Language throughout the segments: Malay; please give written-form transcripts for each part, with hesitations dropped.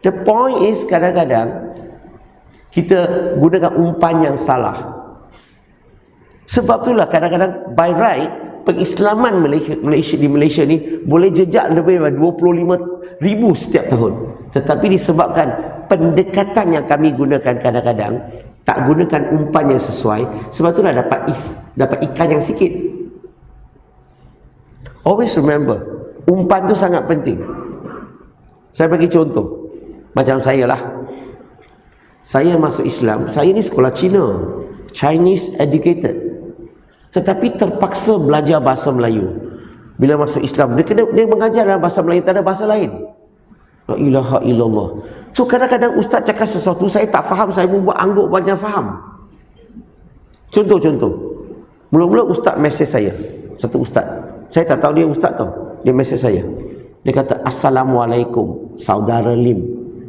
The point is, kadang-kadang kita gunakan umpan yang salah. Sebab itulah kadang-kadang by right pengislaman di Malaysia ni boleh jejak lebih daripada 25,000 setiap tahun. Tetapi disebabkan pendekatan yang kami gunakan kadang-kadang tak gunakan umpan yang sesuai, sebab itulah dapat ikan yang sikit. Always remember, umpan tu sangat penting. Saya bagi contoh, macam saya lah. Saya masuk Islam, saya ni sekolah Cina, Chinese educated, tetapi terpaksa belajar bahasa Melayu. Bila masuk Islam, dia mengajar dalam bahasa Melayu, tak ada bahasa lain. La ilaha illallah. So kadang-kadang ustaz cakap sesuatu saya tak faham, saya membuat angguk banyak faham. Contoh. Mula-mula ustaz mesej saya, satu ustaz. Saya tak tahu dia ustaz tau. Dia mesej saya. Dia kata, Assalamualaikum, Saudara Lim.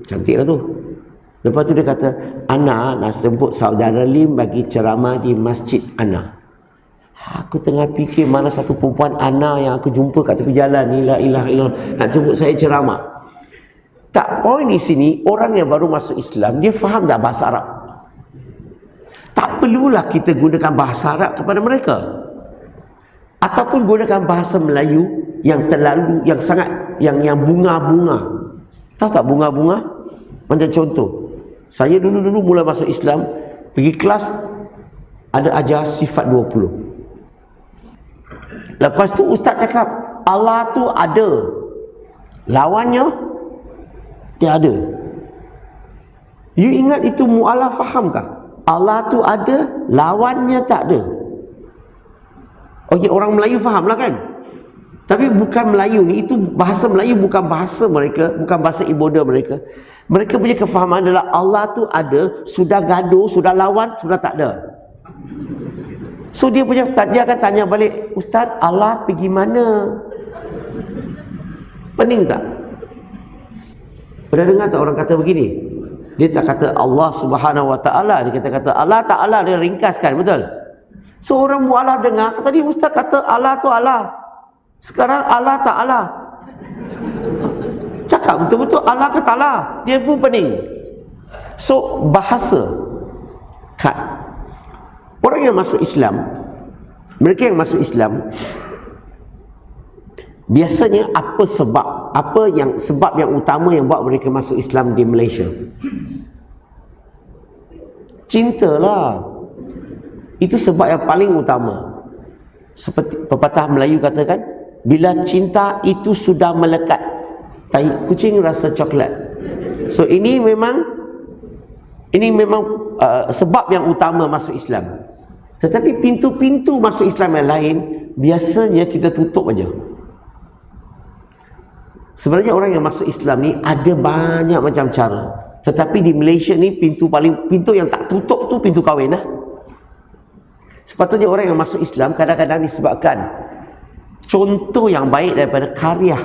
Cantik lah tu. Lepas tu dia kata, Ana nak sebut Saudara Lim bagi ceramah di masjid Ana. Aku tengah fikir mana satu perempuan Ana yang aku jumpa kat tepi jalan ni, la ilaha illallah, nak jemput saya ceramah. Tak, poin di sini, orang yang baru masuk Islam, dia faham tak bahasa Arab? Tak perlulah kita gunakan bahasa Arab kepada mereka. Ataupun gunakan bahasa Melayu yang terlalu, yang sangat, yang bunga-bunga. Tahu tak bunga-bunga? Macam contoh, saya dulu mula masuk Islam, pergi kelas, ada ajar sifat 20. Lepas tu ustaz cakap, Allah tu ada, lawannya tiada. You ingat itu mu'alaf fahamkah? Allah tu ada, lawannya tak ada. Okey, orang Melayu faham lah kan? Tapi bukan Melayu ni, itu bahasa Melayu bukan bahasa mereka, bukan bahasa ibuda mereka. Mereka punya kefahaman adalah Allah tu ada, sudah gaduh, sudah lawan, sudah tak ada. So dia akan tanya balik, Ustaz, Allah pergi mana? Pening tak? Pernah dengar tak orang kata begini? Dia tak kata Allah Subhanahu Wa Taala, dia kata Allah Taala, dia ringkaskan, betul? So orang mu'alaf dengar, tadi ustaz kata Allah tu Allah, sekarang Allah Taala. Cakap betul-betul Allah ke Taala, dia pun pening. So bahasa kat orang yang masuk Islam, mereka yang masuk Islam, biasanya apa sebab yang utama yang buat mereka masuk Islam di Malaysia? Cintalah. Itu sebab yang paling utama. Seperti pepatah Melayu katakan, bila cinta itu sudah melekat, tai kucing rasa coklat. So ini memang sebab yang utama masuk Islam. Tetapi pintu-pintu masuk Islam yang lain biasanya kita tutup aja. Sebenarnya orang yang masuk Islam ni ada banyak macam cara. Tetapi di Malaysia ni pintu yang tak tutup tu pintu kahwin lah. Sepatutnya orang yang masuk Islam kadang-kadang disebabkan contoh yang baik daripada karya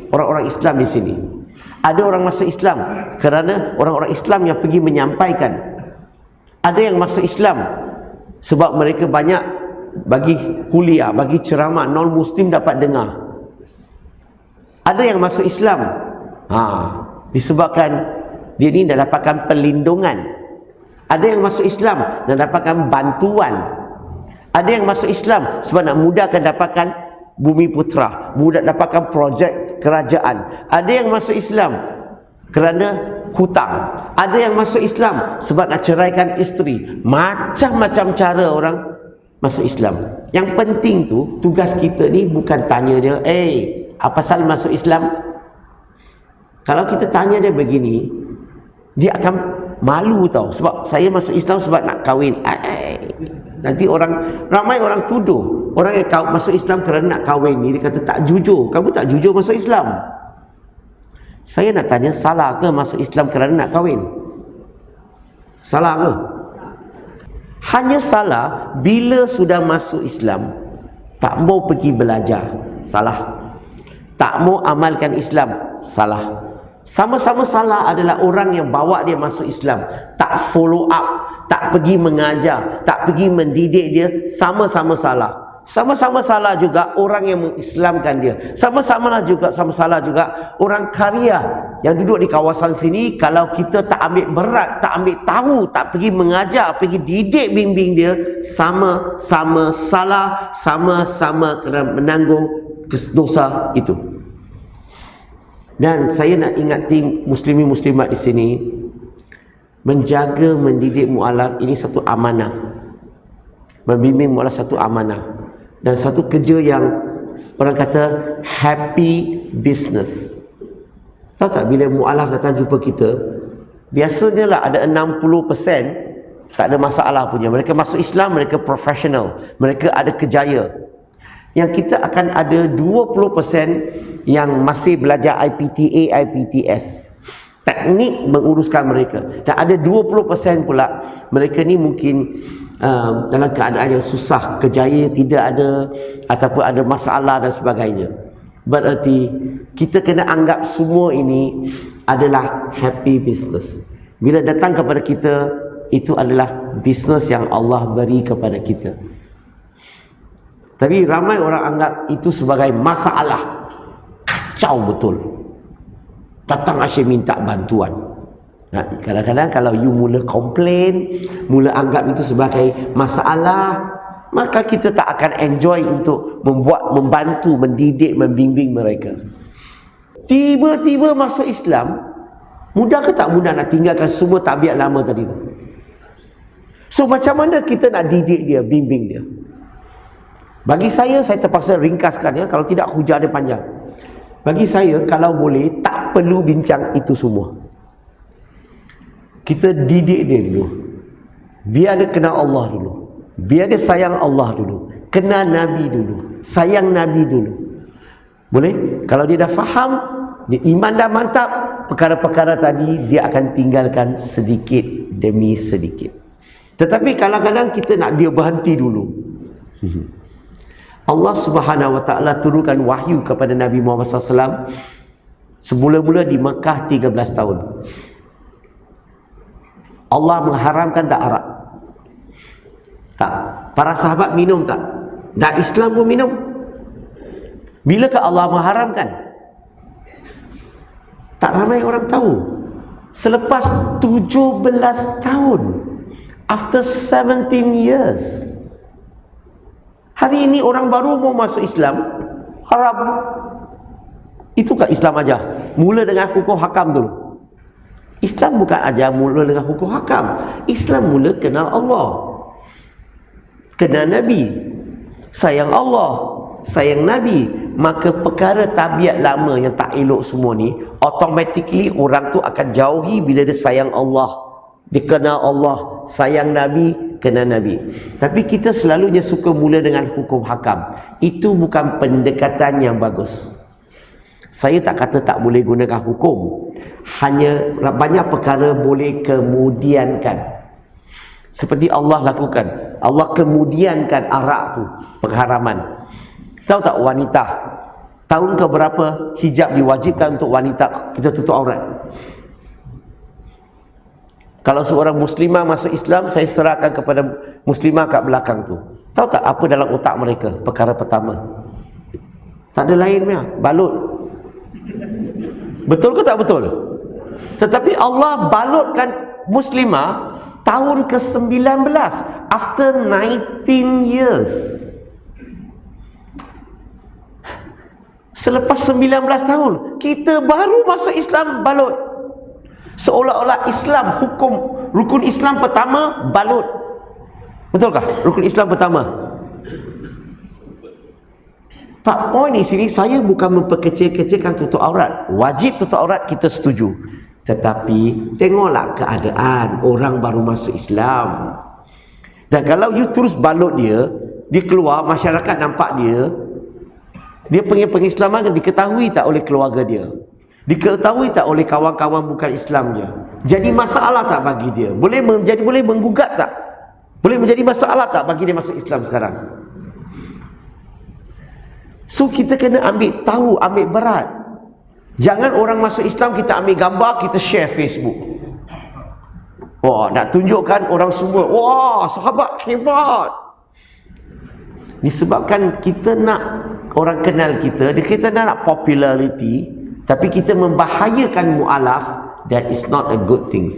orang-orang Islam di sini. Ada orang masuk Islam kerana orang-orang Islam yang pergi menyampaikan. Ada yang masuk Islam sebab mereka banyak bagi kuliah, bagi ceramah, non-Muslim dapat dengar. Ada yang masuk Islam disebabkan dia ni dah dapatkan perlindungan. Ada yang masuk Islam dan dapatkan bantuan. Ada yang masuk Islam sebab nak mudahkan dapatkan bumi putera, mudah dapatkan projek kerajaan. Ada yang masuk Islam kerana hutang. Ada yang masuk Islam sebab nak ceraikan isteri. Macam-macam cara orang masuk Islam. Yang penting tu, tugas kita ni bukan tanya dia, apa pasal masuk Islam? Kalau kita tanya dia begini, dia akan malu tau. Sebab saya masuk Islam sebab nak kahwin. Nanti ramai orang tuduh orang yang masuk Islam kerana nak kahwin ni, dia kata tak jujur. Kamu tak jujur masuk Islam. Saya nak tanya, salah ke masuk Islam kerana nak kahwin? Salah ke? Hanya salah bila sudah masuk Islam tak mau pergi belajar. Salah. Tak mau amalkan Islam. Salah. Sama-sama salah adalah orang yang bawa dia masuk Islam, tak follow up, tak pergi mengajar, tak pergi mendidik dia, sama-sama salah. Sama-sama salah juga orang yang mengislamkan dia. Sama-sama salah juga orang karya yang duduk di kawasan sini. Kalau kita tak ambil berat, tak ambil tahu, tak pergi mengajar, pergi didik bimbing dia, sama-sama salah, sama-sama kena menanggung dosa itu. Dan saya nak ingatkan muslimin muslimat di sini, menjaga mendidik mualaf ini satu amanah. Membimbing mualaf satu amanah. Dan satu kerja yang orang kata happy business. Tahu tak, bila mualaf datang jumpa kita, biasanya lah ada 60% tak ada masalah punya. Mereka masuk Islam, mereka profesional, mereka ada kejaya. Yang kita akan ada 20% yang masih belajar IPTA, IPTS. Teknik menguruskan mereka. Dan ada 20% pula, mereka ni mungkin dalam keadaan yang susah, kejaya tidak ada, ataupun ada masalah dan sebagainya. Berarti kita kena anggap semua ini adalah happy business. Bila datang kepada kita, itu adalah bisnes yang Allah beri kepada kita. Tapi ramai orang anggap itu sebagai masalah. Kacau betul. Datang asyik minta bantuan. Kadang-kadang kalau you mula komplain, mula anggap itu sebagai masalah, maka kita tak akan enjoy untuk membantu, mendidik, membimbing mereka. Tiba-tiba masuk Islam, mudah ke tak mudah nak tinggalkan semua tabiat lama tadi tu? So macam mana kita nak didik dia, bimbing dia? Bagi saya terpaksa ringkaskan ya, kalau tidak hujah dia panjang. Bagi saya, kalau boleh, tak perlu bincang itu semua. Kita didik dia dulu. Biar dia kenal Allah dulu. Biar dia sayang Allah dulu. Kenal Nabi dulu. Sayang Nabi dulu. Boleh? Kalau dia dah faham, dia iman dah mantap, perkara-perkara tadi dia akan tinggalkan sedikit demi sedikit. Tetapi kadang-kadang kita nak dia berhenti dulu. Allah Subhanahu Wa Taala turunkan wahyu kepada Nabi Muhammad SAW semula-mula di Mekah 13 tahun. Allah mengharamkan tak arak? Tak. Para sahabat minum tak? Dan Islam pun minum. Bilakah Allah mengharamkan? Tak ramai orang tahu. Selepas 17 tahun, after 17 years, hari ini orang baru mau masuk Islam, haram. Itukah Islam aja? Mula dengan hukum hakam dulu. Islam bukan ajar mula dengan hukum hakam. Islam mula kenal Allah, kenal Nabi, sayang Allah, sayang Nabi. Maka perkara tabiat lama yang tak elok semua ni, automatically orang tu akan jauhi bila dia sayang Allah, dia kenal Allah, sayang Nabi, kenal Nabi. Tapi kita selalunya suka mula dengan hukum hakam. Itu bukan pendekatan yang bagus. Saya tak kata tak boleh gunakan hukum, hanya banyak perkara boleh kemudiankan. Seperti Allah lakukan, Allah kemudiankan arak tu, pengharaman. Tahu tak wanita, tahun ke berapa hijab diwajibkan untuk wanita kita tutup aurat? Kalau seorang muslimah masuk Islam, saya serahkan kepada muslimah kat belakang tu. Tahu tak apa dalam otak mereka? Perkara pertama, tak ada lain punya, balut. Betul ke tak betul? Tetapi Allah balutkan muslimah tahun ke-19, after 19 years. Selepas 19 tahun, kita baru masuk Islam, balut. Seolah-olah Islam, hukum rukun Islam pertama, balut. Betulkah? Rukun Islam pertama. Pak, poin di sini saya bukan memperkecil-kecilkan tutup aurat. Wajib tutup aurat, kita setuju. Tetapi tengoklah keadaan orang baru masuk Islam. Dan kalau you terus balut dia, dia keluar, masyarakat nampak dia pengislaman diketahui tak oleh keluarga dia, diketahui tak oleh kawan-kawan bukan Islam dia. Jadi masalah tak bagi dia? Boleh menggugat tak? Boleh menjadi masalah tak bagi dia masuk Islam sekarang? So kita kena ambil tahu, ambil berat. Jangan orang masuk Islam kita ambil gambar, kita share Facebook. Wah, nak tunjukkan orang semua, wah, sahabat hebat. Disebabkan kita nak orang kenal kita nak popularity, tapi kita membahayakan mu'alaf, that is not a good thing.